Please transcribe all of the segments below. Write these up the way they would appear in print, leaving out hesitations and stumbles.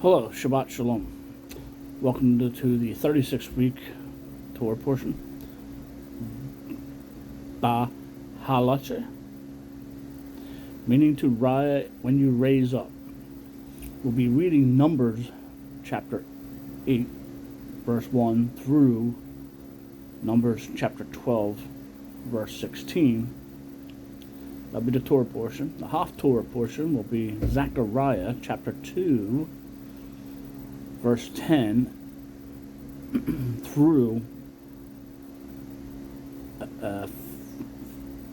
Hello, Shabbat Shalom. Welcome to the 36th week Torah Portion Beha'alotcha, meaning to rise when you raise up. We'll be reading Numbers chapter 8, verse 1 through Numbers chapter 12, verse 16. That'll be the Torah portion. The half Torah portion will be Zechariah chapter 2, verse 10 through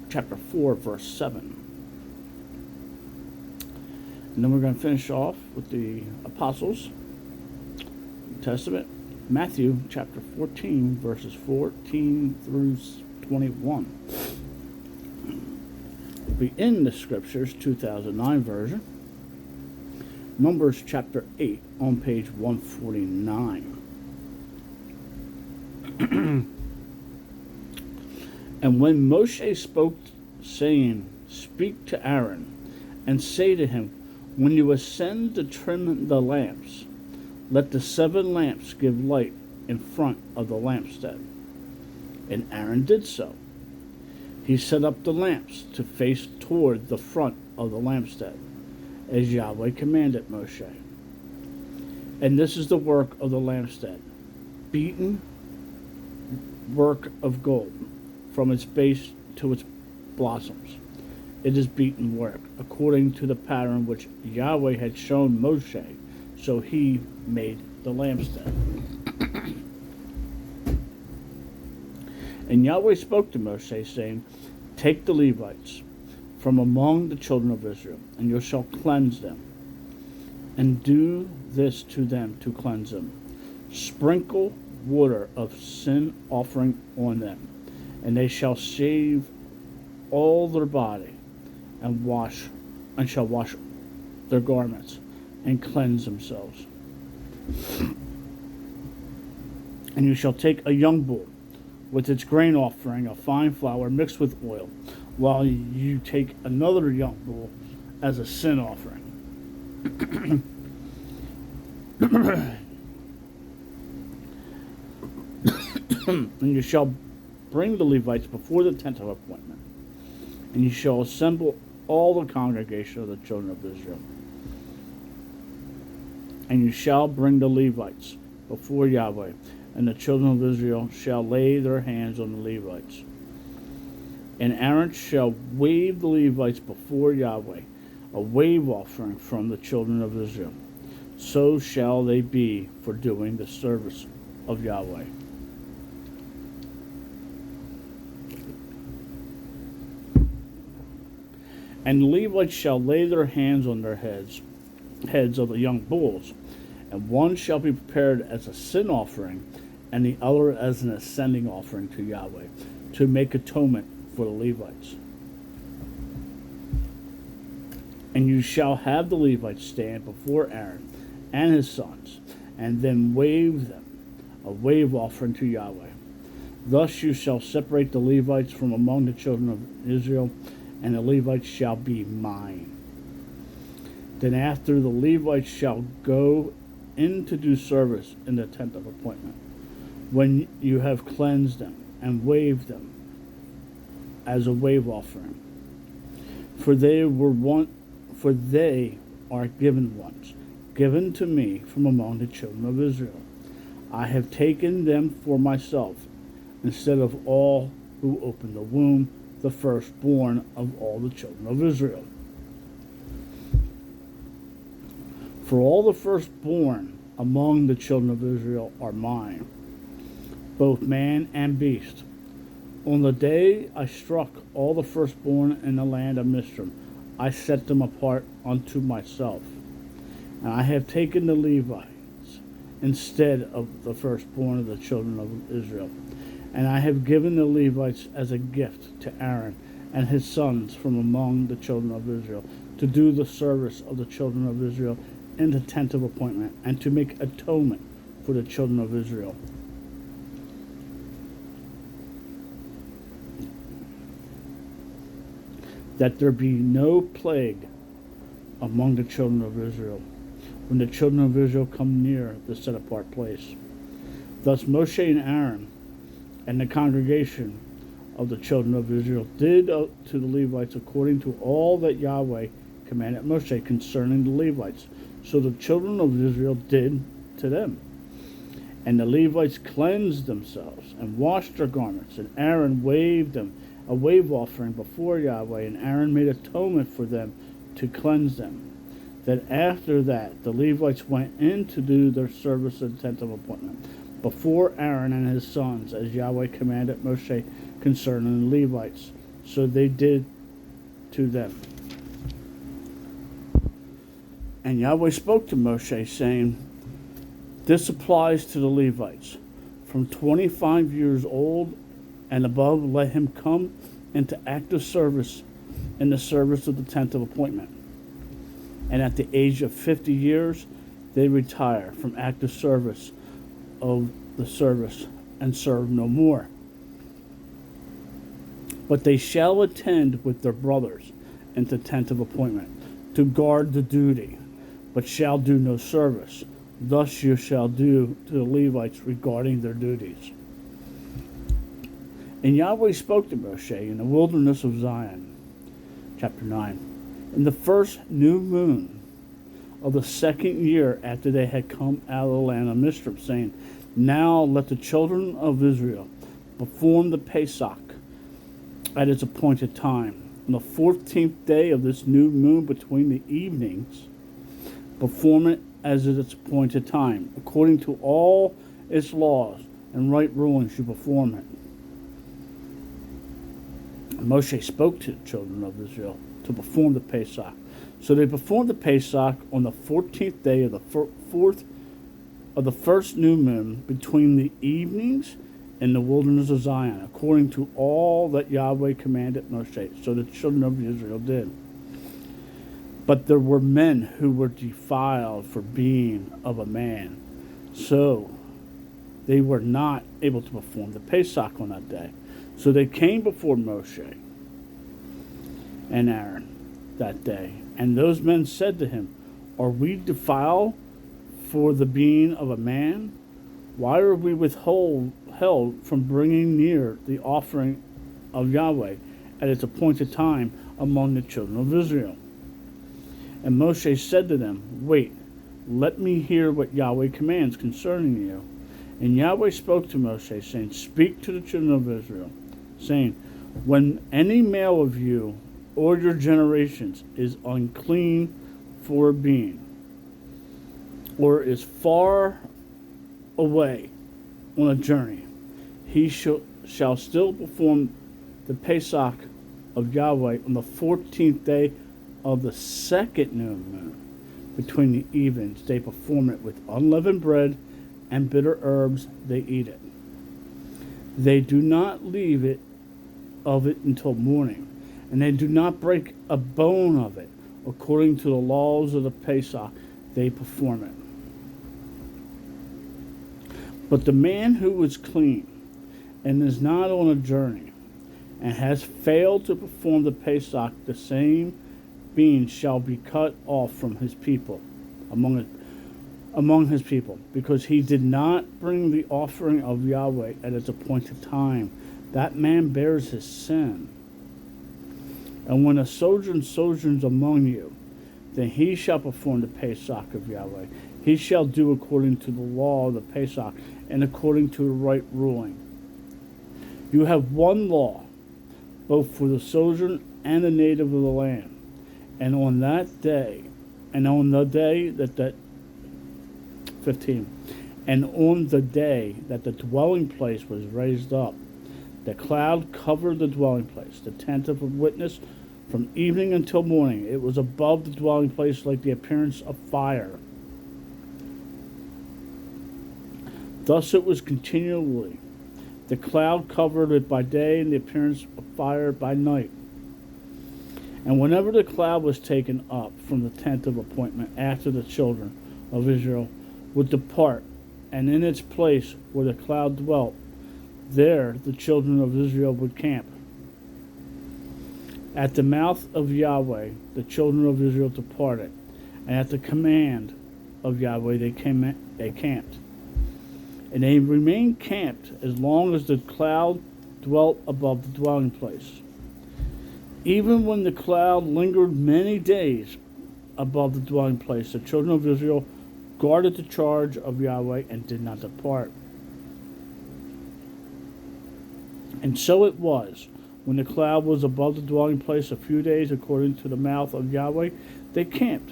chapter 4, verse 7. And then we're going to finish off with the Apostles' Testament, Matthew chapter 14, verses 14 through 21. We'll be in the Scriptures, 2009 version. Numbers chapter 8 on page 149. And when Moshe spoke, saying, Speak to Aaron, and say to him, When you ascend to trim the lamps, let the 7 lamps give light in front of the lampstand. And Aaron did so. He set up the lamps to face toward the front of the lampstand, as Yahweh commanded Moshe. And this is the work of the lampstand: beaten work of gold, from its base to its blossoms. It is beaten work, according to the pattern which Yahweh had shown Moshe, so he made the lampstand. And Yahweh spoke to Moshe, saying, Take the Levites from among the children of Israel, and you shall cleanse them, and do this to them to cleanse them. Sprinkle water of sin offering on them, and they shall shave all their body, and shall wash their garments, and cleanse themselves. And you shall take a young bull with its grain offering of fine flour mixed with oil, while you take another young bull as a sin offering. And you shall bring the Levites before the tent of appointment, and you shall assemble all the congregation of the children of Israel. And you shall bring the Levites before Yahweh, and the children of Israel shall lay their hands on the Levites. And Aaron shall wave the Levites before Yahweh, a wave offering from the children of Israel. So shall they be for doing the service of Yahweh. And the Levites shall lay their hands on their heads of the young bulls, and one shall be prepared as a sin offering, and the other as an ascending offering to Yahweh, to make atonement for the Levites. And you shall have the Levites stand before Aaron and his sons, and then wave them, a wave offering to Yahweh. Thus you shall separate the Levites from among the children of Israel, and the Levites shall be mine. Then after the Levites shall go in to do service in the tent of appointment, when you have cleansed them and waved them as a wave offering. For they are given ones, given to me from among the children of Israel. I have taken them for myself, instead of all who open the womb, the firstborn of all the children of Israel. For all the firstborn among the children of Israel are mine, both man and beast. On the day I struck all the firstborn in the land of Mizraim, I set them apart unto myself. And I have taken the Levites instead of the firstborn of the children of Israel. And I have given the Levites as a gift to Aaron and his sons from among the children of Israel, to do the service of the children of Israel in the tent of appointment, and to make atonement for the children of Israel. That there be no plague among the children of Israel, when the children of Israel come near the set apart place. Thus Moshe and Aaron and the congregation of the children of Israel did to the Levites according to all that Yahweh commanded Moshe concerning the Levites. So the children of Israel did to them. And the Levites cleansed themselves and washed their garments, and Aaron waved them a wave offering before Yahweh, and Aaron made atonement for them to cleanse them. Then after that, the Levites went in to do their service in the tent of appointment before Aaron and his sons, as Yahweh commanded Moshe concerning the Levites. So they did to them. And Yahweh spoke to Moshe, saying, this applies to the Levites. From 25 years old and above, let him come into active service in the service of the tent of appointment. And at the age of 50 years, they retire from active service of the service and serve no more. But they shall attend with their brothers into the tent of appointment to guard the duty, but shall do no service. Thus you shall do to the Levites regarding their duties. And Yahweh spoke to Moshe in the wilderness of Zion. Chapter 9. In the first new moon of the second year after they had come out of the land of Mizraim, saying, now let the children of Israel perform the Pesach at its appointed time. On the 14th day of this new moon between the evenings, perform it as at its appointed time. According to all its laws and right rulings, you perform it. And Moshe spoke to the children of Israel to perform the Pesach. So they performed the Pesach on the 14th day of the first new moon between the evenings in the wilderness of Zion, according to all that Yahweh commanded Moshe. So the children of Israel did. But there were men who were defiled for being of a man, so they were not able to perform the Pesach on that day. So they came before Moshe and Aaron that day, and those men said to him, are we defiled for the being of a man? Why are we held from bringing near the offering of Yahweh at its appointed time among the children of Israel? And Moshe said to them, wait, let me hear what Yahweh commands concerning you. And Yahweh spoke to Moshe, saying, speak to the children of Israel, saying, when any male of you or your generations is unclean for being, or is far away on a journey, he shall still perform the Pesach of Yahweh on the 14th day of the second new moon between the evenings. They perform it with unleavened bread and bitter herbs. They eat it. They do not leave it until morning, and they do not break a bone of it. According to the laws of the Pesach, they perform it. But the man who is clean and is not on a journey and has failed to perform the Pesach, the same being shall be cut off from his people, among his people, because he did not bring the offering of Yahweh at its appointed time. That man bears his sin. And when a sojourn sojourns among you, then he shall perform the Pesach of Yahweh. He shall do according to the law of the Pesach and according to the right ruling. You have one law, both for the sojourn and the native of the land. And on that day, and on the day that 15, and on the day that the dwelling place was raised up, the cloud covered the dwelling place, the tent of witness, from evening until morning. It was above the dwelling place like the appearance of fire. Thus it was continually. The cloud covered it by day, and the appearance of fire by night. And whenever the cloud was taken up from the tent of appointment, after the children of Israel would depart, and in its place where the cloud dwelt, there the children of Israel would camp. At the mouth of Yahweh the children of Israel departed, and at the command of Yahweh they camped. And they remained camped as long as the cloud dwelt above the dwelling place. Even when the cloud lingered many days above the dwelling place, the children of Israel guarded the charge of Yahweh and did not depart. And so it was, when the cloud was above the dwelling place a few days, according to the mouth of Yahweh, they camped,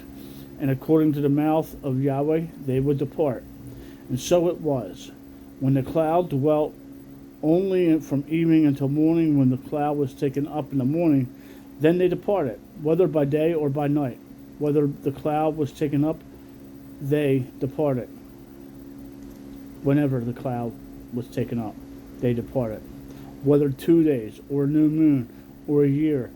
and according to the mouth of Yahweh they would depart. And so it was, when the cloud dwelt only from evening until morning, when the cloud was taken up in the morning, then they departed, whether by day or by night. Whether the cloud was taken up, they departed. Whenever the cloud was taken up, they departed. Whether 2 days, or a new moon, or a year,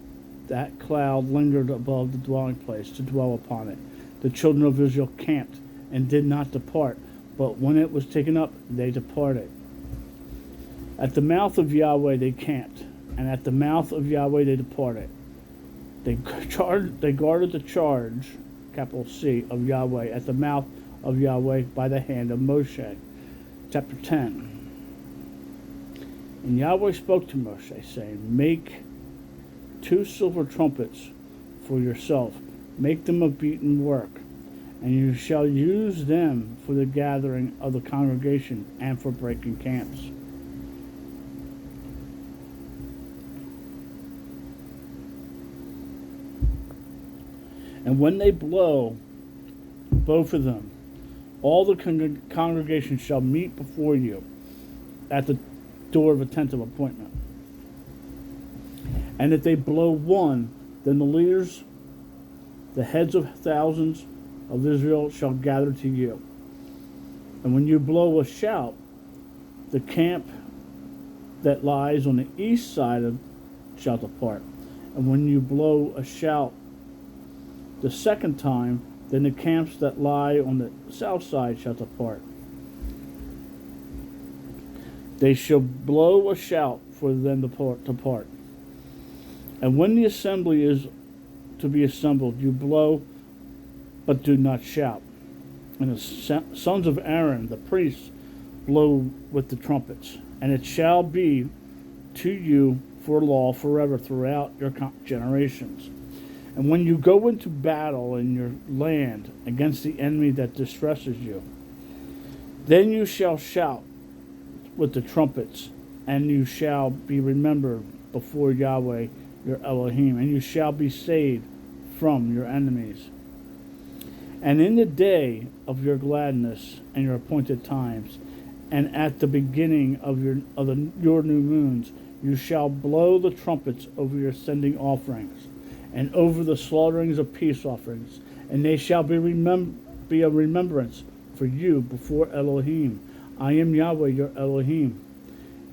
that cloud lingered above the dwelling place to dwell upon it. The children of Israel camped and did not depart, but when it was taken up, they departed. At the mouth of Yahweh they camped, and at the mouth of Yahweh they departed. They guarded the charge, capital C, of Yahweh at the mouth of Yahweh by the hand of Moshe. Chapter 10. And Yahweh spoke to Moshe, saying, Make 2 silver trumpets for yourself. Make them of beaten work, and you shall use them for the gathering of the congregation and for breaking camps. And when they blow, both of them, all the congregation shall meet before you at the door of a tent of appointment. And if they blow one, then the leaders, the heads of thousands of Israel, shall gather to you. And when you blow a shout, the camp that lies on the east side shall depart. And when you blow a shout the second time, then the camps that lie on the south side shall depart. They shall blow a shout for them to depart. And when the assembly is to be assembled, you blow, but do not shout. And the sons of Aaron, the priests, blow with the trumpets. And it shall be to you for law forever throughout your generations. And when you go into battle in your land against the enemy that distresses you, then you shall shout with the trumpets, and you shall be remembered before Yahweh your Elohim, and you shall be saved from your enemies. And in the day of your gladness and your appointed times, and at the beginning of your new moons, you shall blow the trumpets over your sending offerings, and over the slaughterings of peace offerings, and they shall be a remembrance for you before Elohim. I am Yahweh your Elohim.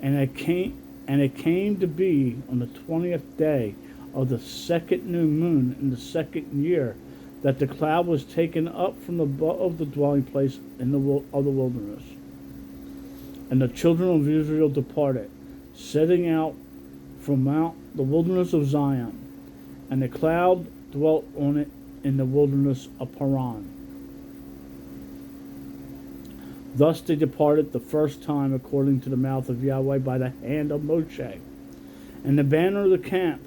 And it came to be on the 20th day of the second new moon in the second year that the cloud was taken up from above the dwelling place of the wilderness. And the children of Israel departed, setting out from the wilderness of Zion, and the cloud dwelt on it in the wilderness of Paran. Thus they departed the first time according to the mouth of Yahweh by the hand of Moshe. And the banner of the camp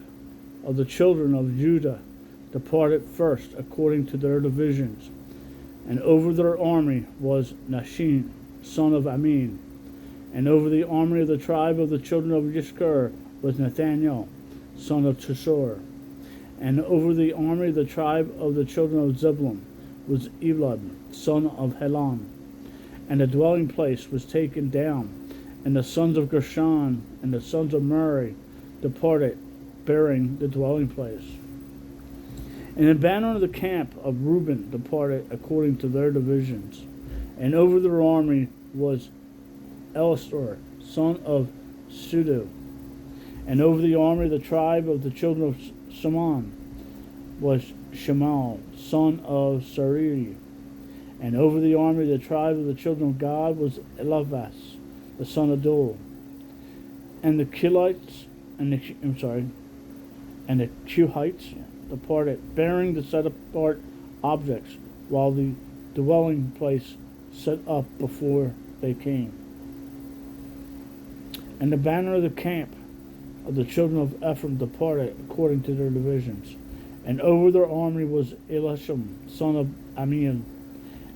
of the children of Judah departed first according to their divisions. And over their army was Nashin, son of Amin. And over the army of the tribe of the children of Yishkar was Nathaniel, son of Tishor. And over the army of the tribe of the children of Zebulun was Elad, son of Helon. And the dwelling place was taken down, and the sons of Gershon and the sons of Merari departed, bearing the dwelling place. And the banner of the camp of Reuben departed according to their divisions. And over their army was Elisur, son of Sudu. And over the army of the tribe of the children of Simeon was Shemal, son of Sariri. And over the army of the tribe of the children of God was Elavas, the son of Dol. And the Kilites, and the Cuhites departed, bearing the set apart objects, while the dwelling place set up before they came. And the banner of the camp of the children of Ephraim departed according to their divisions. And over their army was Elisham, son of Amian.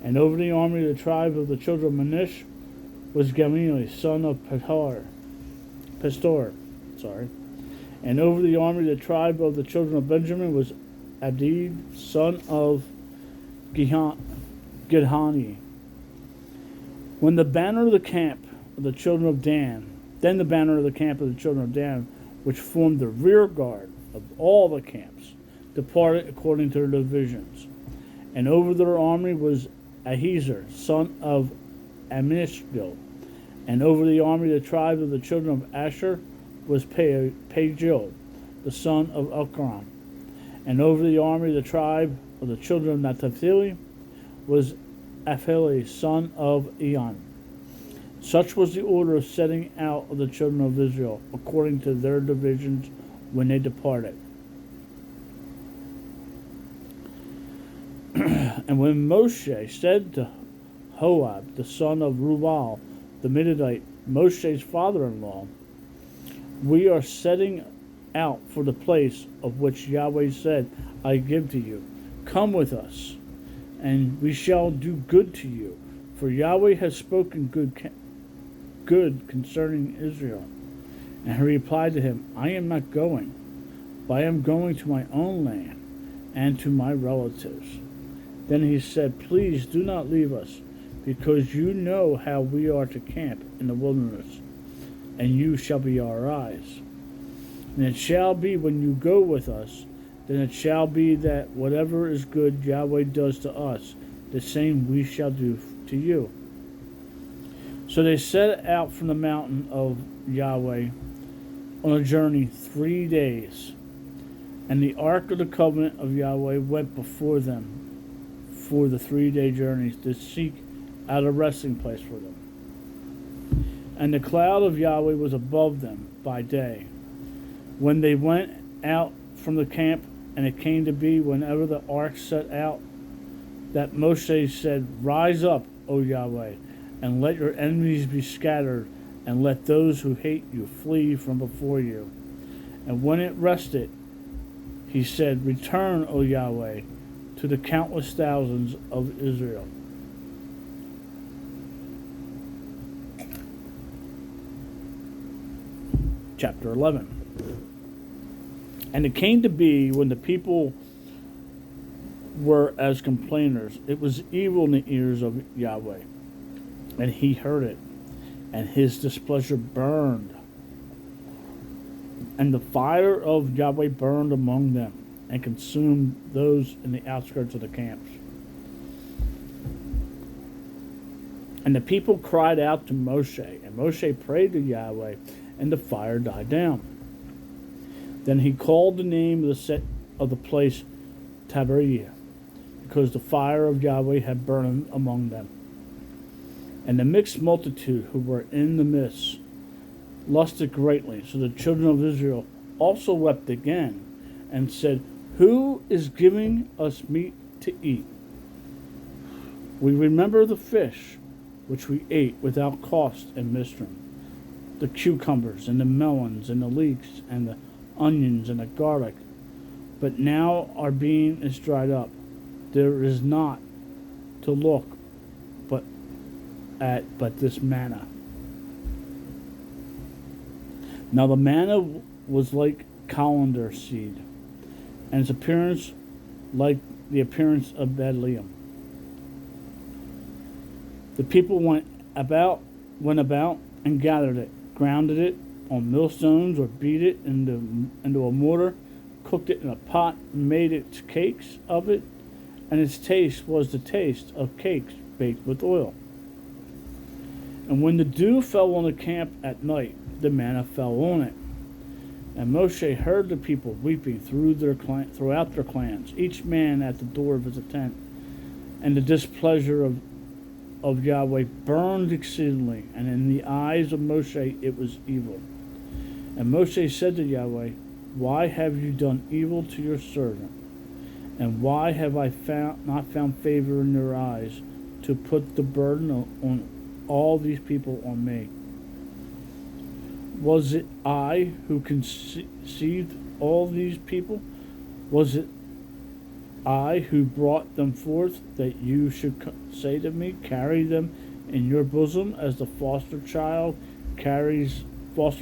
And over the army of the tribe of the children of Manish was Gamaliel, son of Pastor. And over the army of the tribe of the children of Benjamin was Abdid, son of Gidhani. When the banner of the camp of the children of Dan, then the banner of the camp of the children of Dan, which formed the rear guard of all the camps, departed according to their divisions. And over their army was Ahiezer, son of Amishbil. And over the army of the tribe of the children of Asher was Pagiel, the son of Elkaram. And over the army of the tribe of the children of Naphtali was Aphili, son of Eon. Such was the order of setting out of the children of Israel, according to their divisions when they departed. And when Moshe said to Hoab, the son of Rubal, the Midianite, Moshe's father-in-law, we are setting out for the place of which Yahweh said, I give to you. Come with us, and we shall do good to you. For Yahweh has spoken good concerning Israel. And he replied to him, I am not going, but I am going to my own land and to my relatives. Then he said, please do not leave us, because you know how we are to camp in the wilderness, and you shall be our eyes. And it shall be when you go with us, then it shall be that whatever is good Yahweh does to us, the same we shall do to you. So they set out from the mountain of Yahweh on a journey 3 days. And the ark of the covenant of Yahweh went before them for the 3-day journey to seek out a resting place for them. And the cloud of Yahweh was above them by day, when they went out from the camp. And it came to be, whenever the ark set out, that Moshe said, rise up, O Yahweh, and let your enemies be scattered, and let those who hate you flee from before you. And when it rested, he said, return, O Yahweh, to the countless thousands of Israel. Chapter 11. And it came to be, when the people were as complainers, it was evil in the ears of Yahweh, and he heard it, and his displeasure burned. And the fire of Yahweh burned among them, and consumed those in the outskirts of the camps. And the people cried out to Moshe, and Moshe prayed to Yahweh, and the fire died down. Then he called the name of the place Taberah, because the fire of Yahweh had burned among them. And the mixed multitude who were in the midst lusted greatly. So the children of Israel also wept again, and said, who is giving us meat to eat? We remember the fish which we ate without cost in Mizraim, the cucumbers and the melons and the leeks and the onions and the garlic. But now our being is dried up. There is not to look but this manna. Now the manna was like colander seed, and its appearance like the appearance of bdellium. The people went about and gathered it, grounded it on millstones, or beat it into a mortar, cooked it in a pot, made it cakes of it, and its taste was the taste of cakes baked with oil. And when the dew fell on the camp at night, the manna fell on it. And Moshe heard the people weeping throughout their clans, each man at the door of his tent. And the displeasure of Yahweh burned exceedingly, and in the eyes of Moshe it was evil. And Moshe said to Yahweh, why have you done evil to your servant? And why have I not found favor in your eyes to put the burden on all these people on me? Was it I who conceived all these people? Was it I who brought them forth, that you should say to me, carry them in your bosom as the foster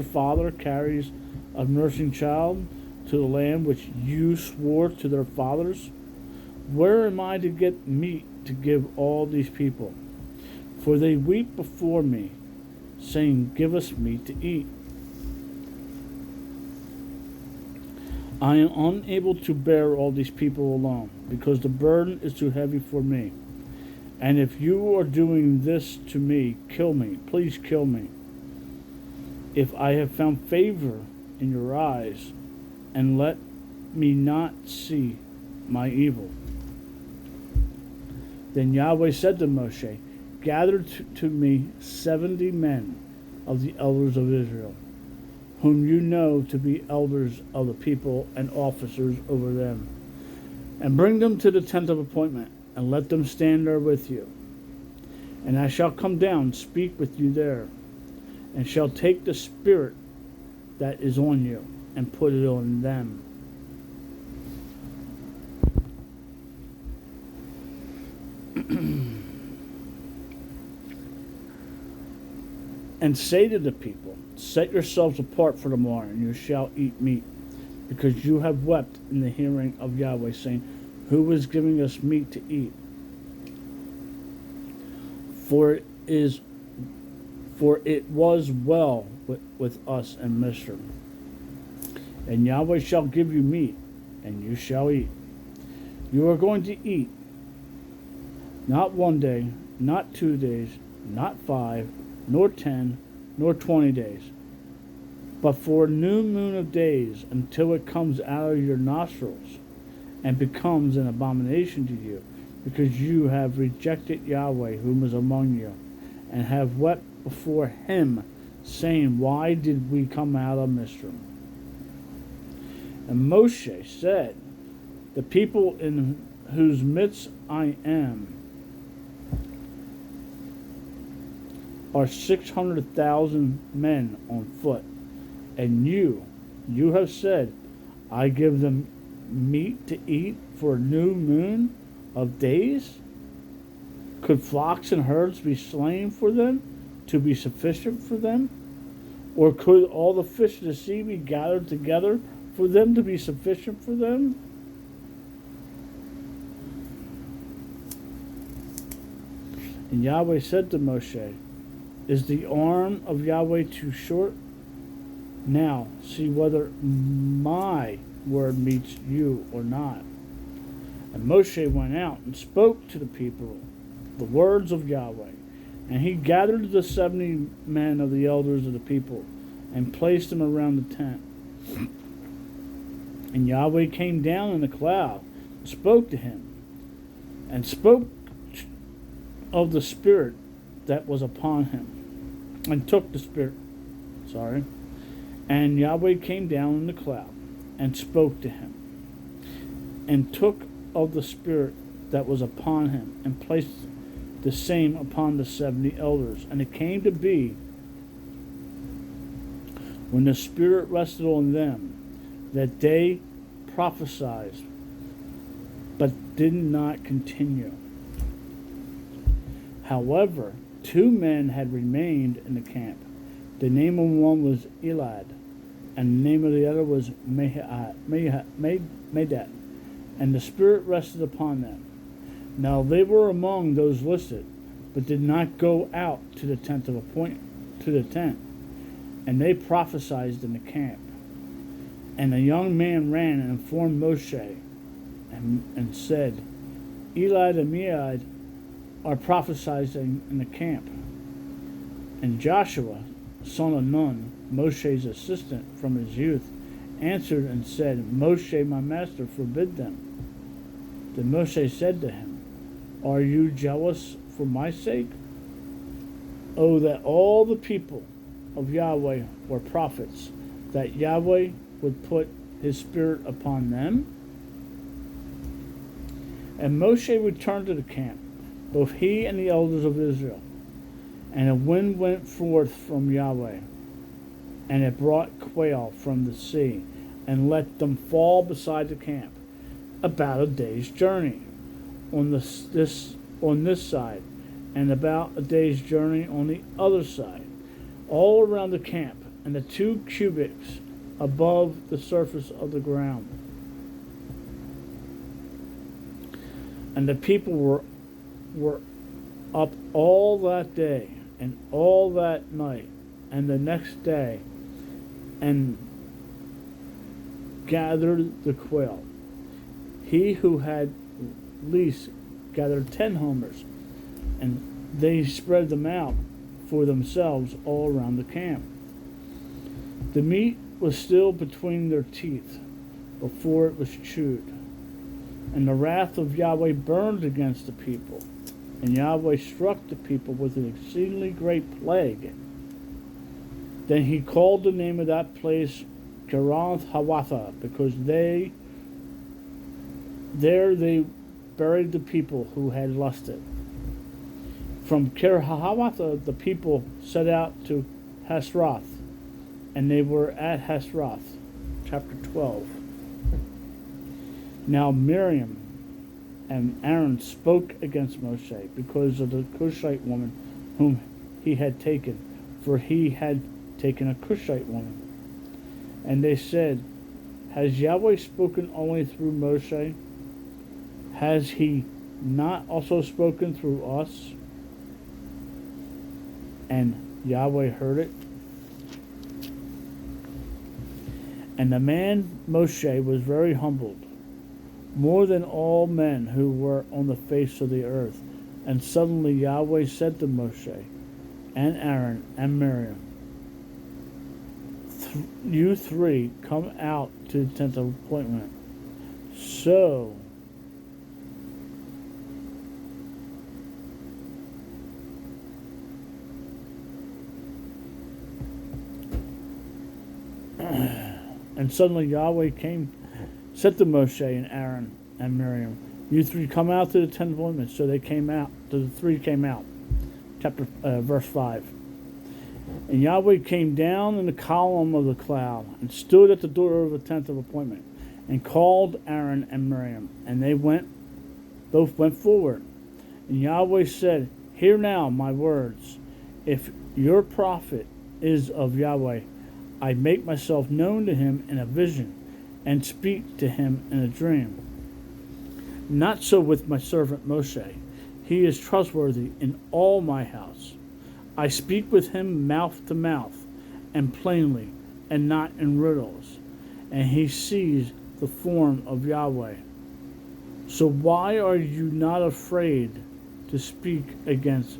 father carries a nursing child to the land which you swore to their fathers? Where am I to get meat to give all these people? For they weep before me, saying, give us meat to eat. I am unable to bear all these people alone, because the burden is too heavy for me. And if you are doing this to me, kill me. Please kill me. If I have found favor in your eyes, and let me not see my evil. Then Yahweh said to Moshe, gather to me 70 men of the elders of Israel, whom you know to be elders of the people and officers over them, and bring them to the tent of appointment, and let them stand there with you. And I shall come down and speak with you there, and shall take the spirit that is on you, and put it on them. And say to the people, set yourselves apart for tomorrow, and you shall eat meat, because you have wept in the hearing of Yahweh, saying, who is giving us meat to eat? For it was well with us in Mizraim. And Yahweh shall give you meat, and you shall eat. You are going to eat, not 1 day, not 2 days, not 5, nor 10, nor 20 days, but for a new moon of days, until it comes out of your nostrils, and becomes an abomination to you, because you have rejected Yahweh, whom is among you, and have wept before him, saying, why did we come out of Mizraim? And Moshe said, the people in whose midst I am are 600,000 men on foot, and you have said, I give them meat to eat for a new moon of days? Could flocks and herds be slain for them, to be sufficient for them? Or could all the fish of the sea be gathered together for them to be sufficient for them? And Yahweh said to Moshe, is the arm of Yahweh too short? Now see whether my word meets you or not. And Moshe went out and spoke to the people the words of Yahweh. And he gathered the 70 men of the elders of the people, and placed them around the tent. And Yahweh came down in a cloud, and spoke to him, and spoke of the spirit that was upon him, and took the spirit. And Yahweh came down in the cloud, and spoke to him, and took of the spirit that was upon him, and placed the same upon the 70 elders. And it came to be, when the spirit rested on them, that they prophesied, but did not continue. However, 2 men had remained in the camp. The name of one was Elad, and the name of the other was Medat, and the spirit rested upon them. Now they were among those listed, but did not go out to the tent, and they prophesied in the camp. And a young man ran and informed Moshe, and said, Elad and Mead are prophesying in the camp. And Joshua, son of Nun, Moshe's assistant from his youth, answered and said, Moshe, my master, forbid them. Then Moshe said to him, are you jealous for my sake? Oh, that all the people of Yahweh were prophets, that Yahweh would put his spirit upon them. And Moshe returned to the camp, both he and the elders of Israel. And a wind went forth from Yahweh, and it brought quail from the sea, and let them fall beside the camp, about a day's journey on this side, and about a day's journey on the other side, all around the camp, and the 2 cubits above the surface of the ground. And the people were up all that day and all that night and the next day, and gathered the quail. He who had least gathered 10 homers, and they spread them out for themselves all around the camp. The meat was still between their teeth before it was chewed. And the wrath of Yahweh burned against the people, and Yahweh struck the people with an exceedingly great plague. Then he called the name of that place Kerath Hawatha, because they buried the people who had lusted. From Kerath the people set out to Hasroth, and they were at Hasroth. Chapter 12. Now Miriam and Aaron spoke against Moshe because of the Cushite woman whom he had taken, for he had taken a Cushite woman. And they said, Has Yahweh spoken only through Moshe? Has he not also spoken through us? And Yahweh heard it. And the man Moshe was very humbled, more than all men who were on the face of the earth. And suddenly Yahweh said to Moshe and Aaron and Miriam, You 3 come out to the tent of appointment. So and suddenly Yahweh said to Moshe and Aaron and Miriam, You 3 come out to the tent of appointment. So they came out. So the 3 came out. Verse 5. And Yahweh came down in the column of the cloud and stood at the door of the tent of appointment and called Aaron and Miriam. And they both went forward. And Yahweh said, Hear now my words. If your prophet is of Yahweh, I make myself known to him in a vision and speak to him in a dream. Not so with my servant Moshe. He is trustworthy in all my house. I speak with him mouth to mouth and plainly, and not in riddles. And he sees the form of Yahweh. So why are you not afraid to speak against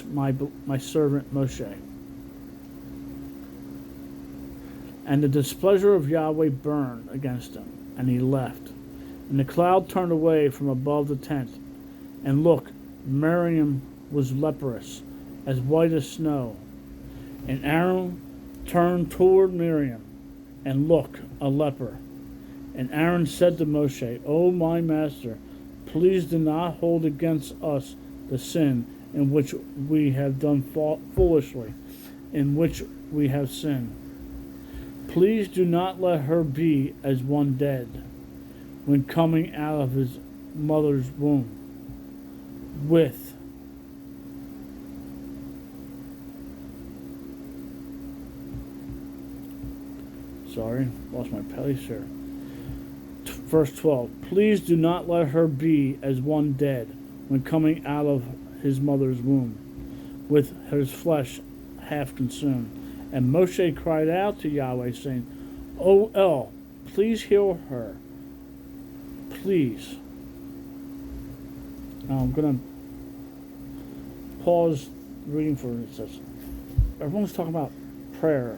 my servant Moshe? And the displeasure of Yahweh burned against him, and he left. And the cloud turned away from above the tent, and look, Miriam was leprous, as white as snow. And Aaron turned toward Miriam, and look, a leper. And Aaron said to Moshe, O my master, please do not hold against us the sin in which we have done foolishly, in which we have sinned. Please do not let her be as one dead, when coming out of his mother's womb, lost my place here. Verse 12, please do not let her be as one dead, when coming out of his mother's womb, with his flesh half consumed. And Moshe cried out to Yahweh, saying, O El, please heal her. Please. Now I'm going to pause reading for it. It says, everyone's talking about prayer.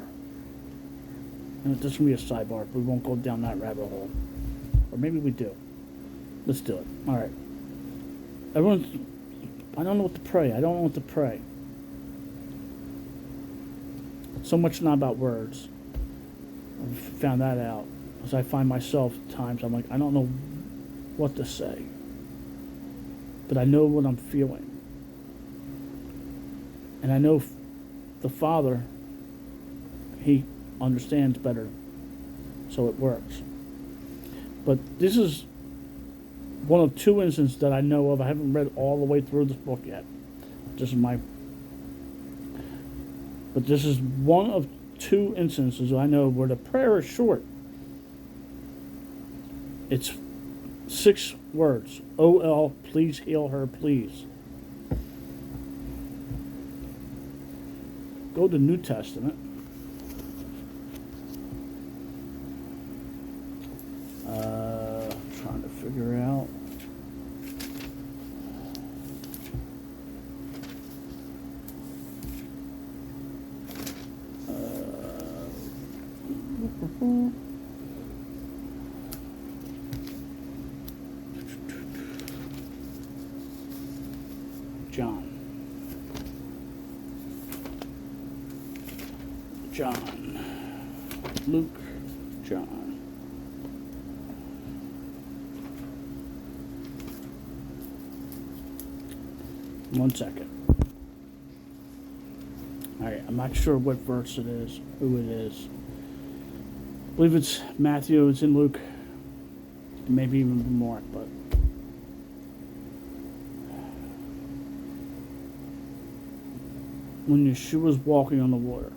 And this will be a sidebar, but we won't go down that rabbit hole. Or maybe we do. Let's do it. All right. I don't know what to pray. So much not about words. I've found that out. As I find myself at times, I'm like, I don't know what to say, but I know what I'm feeling. And I know the Father, He understands better, so it works. But this is one of two instances that I know of. I haven't read all the way through this book yet. This is but this is one of two instances I know where the prayer is short. It's 6 words. O.L., please heal her, please. Go to New Testament. Trying to figure out. John, Luke, John. One second. All right, I'm not sure what verse it is, who it is. I believe it's Matthew, it's in Luke, maybe even Mark, but when Yeshua's walking on the water,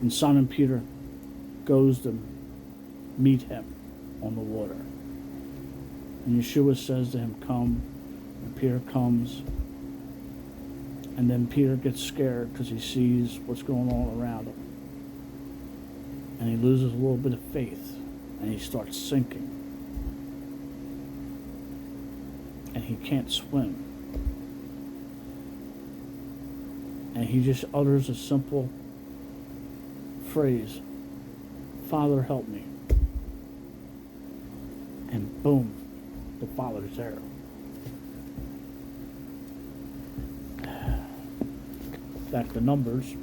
and Simon Peter goes to meet him on the water. And Yeshua says to him, come. And Peter comes. And then Peter gets scared because he sees what's going on around him. And he loses a little bit of faith. And he starts sinking. And he can't swim. And he just utters a simple phrase, Father, help me. And boom, the Father's there. Back to Numbers.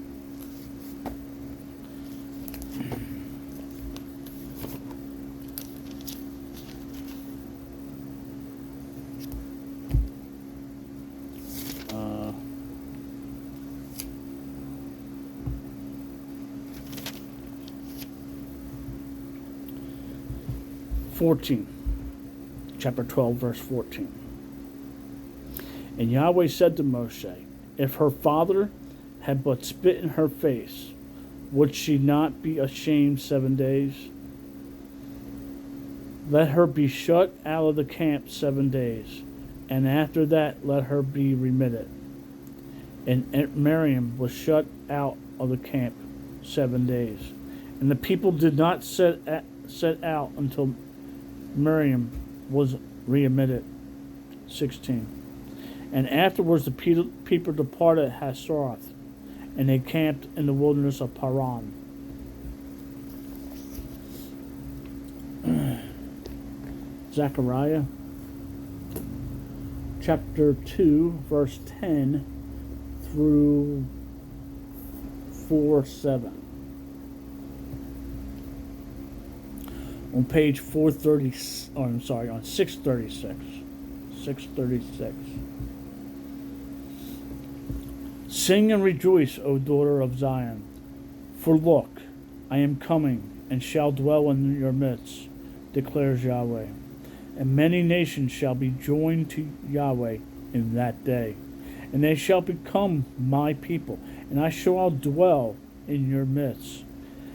Chapter 12, verse 14. And Yahweh said to Moshe, if her father had but spit in her face, would she not be ashamed 7 days? Let her be shut out of the camp 7 days, and after that let her be remitted. And Miriam was shut out of the camp 7 days. And the people did not set out until Miriam was readmitted. 16. And afterwards the people departed Hazeroth, and they camped in the wilderness of Paran. Zechariah chapter 2, verse 10 through 4:7. On page 430, on 636. 636. Sing and rejoice, O daughter of Zion, for look, I am coming and shall dwell in your midst, declares Yahweh. And many nations shall be joined to Yahweh in that day, and they shall become my people, and I shall dwell in your midst.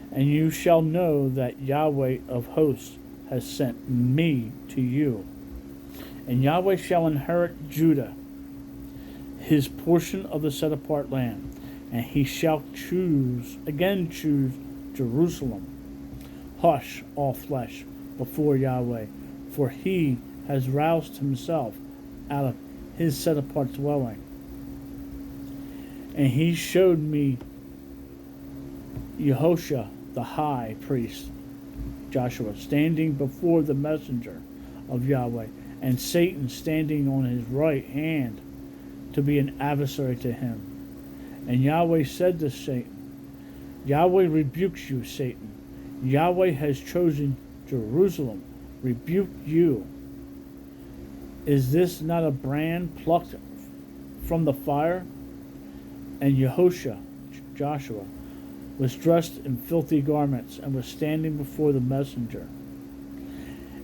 And you shall know that Yahweh of hosts has sent me to you. And Yahweh shall inherit Judah, his portion of the set-apart land, and he shall choose Jerusalem. Hush, all flesh, before Yahweh, for he has roused himself out of his set-apart dwelling. And he showed me Yehoshua, the high priest, Joshua, standing before the messenger of Yahweh, and Satan standing on his right hand to be an adversary to him. And Yahweh said to Satan, Yahweh rebukes you, Satan. Yahweh has chosen Jerusalem, rebuked you. Is this not a brand plucked from the fire? And Joshua, was dressed in filthy garments and was standing before the messenger.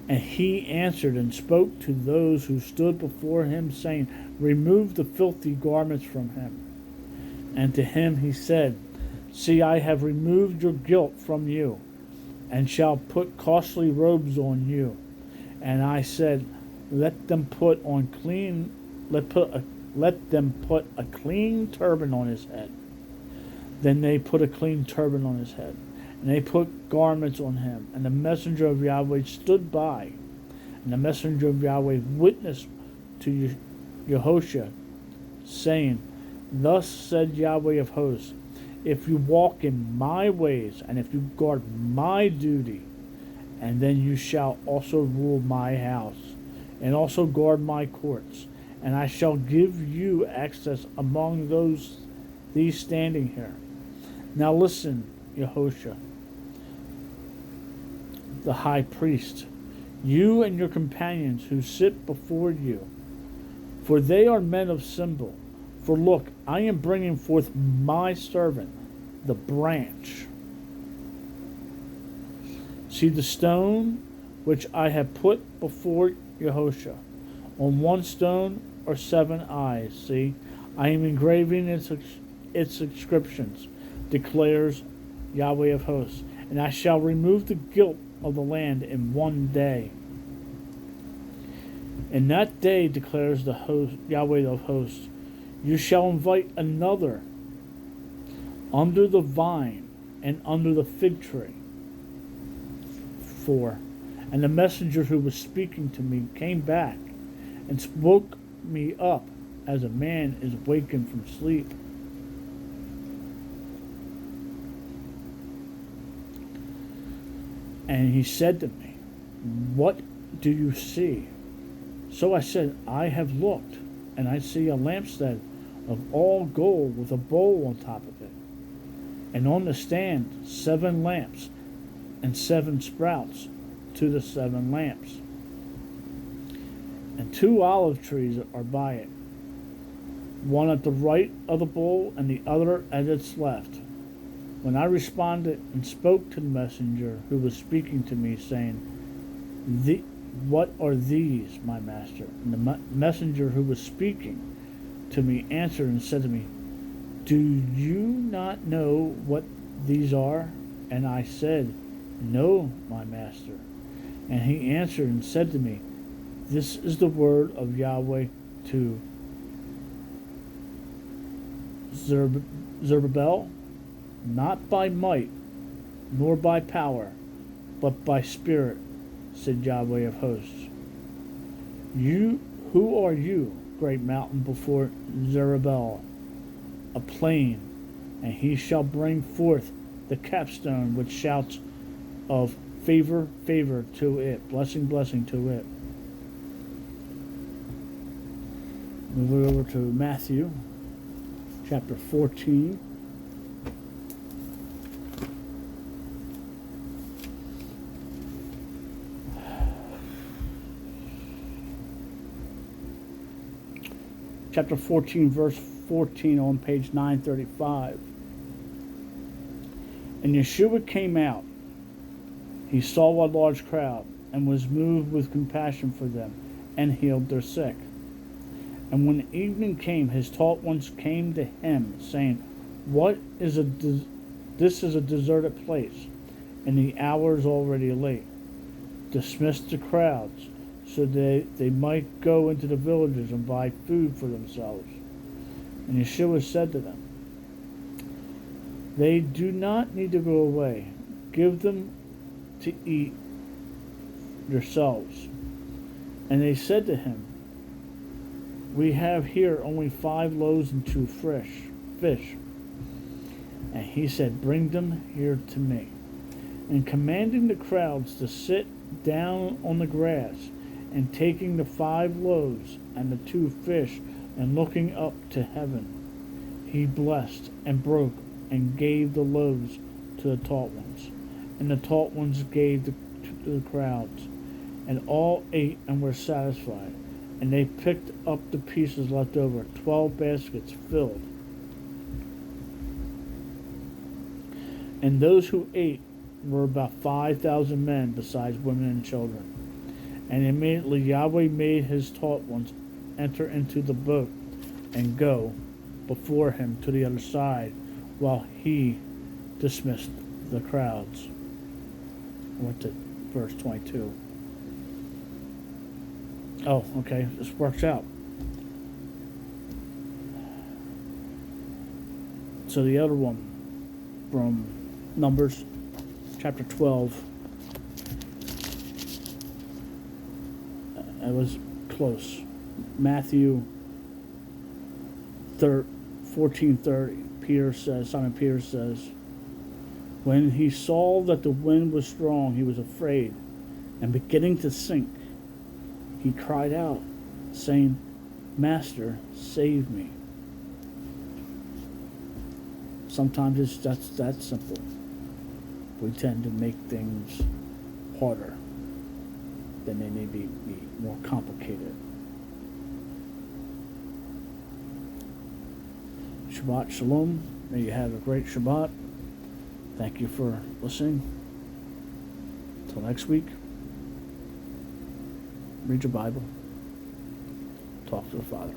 And he answered and spoke to those who stood before him, saying, Remove the filthy garments from him. And to him he said, See, I have removed your guilt from you, and shall put costly robes on you. And I said, Let them put a clean turban on his head. Then they put a clean turban on his head, and they put garments on him. And the messenger of Yahweh stood by, and the messenger of Yahweh witnessed to Yehoshua, saying, Thus said Yahweh of hosts, if you walk in my ways, and if you guard my duty, and then you shall also rule my house, and also guard my courts, and I shall give you access among these standing here. Now listen, Yehoshua, the high priest, you and your companions who sit before you, for they are men of symbol. For look, I am bringing forth my servant, the branch. See the stone which I have put before Yehoshua. On one stone are 7 eyes. See, I am engraving its inscriptions, declares Yahweh of hosts. And I shall remove the guilt of the land in one day. In that day, declares the host, Yahweh of hosts, you shall invite another under the vine and under the fig tree. 4. And the messenger who was speaking to me came back and spoke me up as a man is wakened from sleep. And he said to me, What do you see? So I said, I have looked, and I see a lampstand of all gold with a bowl on top of it. And on the stand 7 lamps and 7 sprouts to the 7 lamps. And 2 olive trees are by it, one at the right of the bowl and the other at its left. When I responded and spoke to the messenger who was speaking to me, saying, What are these, my master? And the messenger who was speaking to me answered and said to me, Do you not know what these are? And I said, No, my master. And he answered and said to me, This is the word of Yahweh to Zerubbabel, not by might, nor by power, but by spirit, said Yahweh of hosts. Who are you, great mountain before Zerubbabel? A plain, and he shall bring forth the capstone which shouts of favor, favor to it, blessing, blessing to it. Move over to Matthew chapter 14. Chapter 14, verse 14 on page 935. And Yeshua came out. He saw a large crowd and was moved with compassion for them and healed their sick. And when evening came, his taught ones came to him, saying, This is a deserted place, and the hour is already late. Dismiss the crowds, so they might go into the villages and buy food for themselves. And Yeshua said to them, They do not need to go away. Give them to eat yourselves. And they said to him, We have here only 5 loaves and 2 fish. And he said, Bring them here to me. And commanding the crowds to sit down on the grass, and taking the 5 loaves and the 2 fish, and looking up to heaven, he blessed and broke and gave the loaves to the taught ones, And the taught ones gave to the crowds. And all ate and were satisfied. And they picked up the pieces left over, 12 baskets filled. And those who ate were about 5,000 men, besides women and children. And immediately Yahweh made his taught ones enter into the boat and go before him to the other side, while he dismissed the crowds. I went to verse 22. Oh, okay, this works out. So the other one from Numbers chapter 12. It was close. Matthew 14:30. Simon Peter says, when he saw that the wind was strong, he was afraid, and beginning to sink, he cried out, saying, Master, save me. Sometimes it's just that simple. We tend to make things harder than they may be more complicated. Shabbat Shalom. May you have a great Shabbat. Thank you for listening. Until next week, read your Bible. Talk to the Father.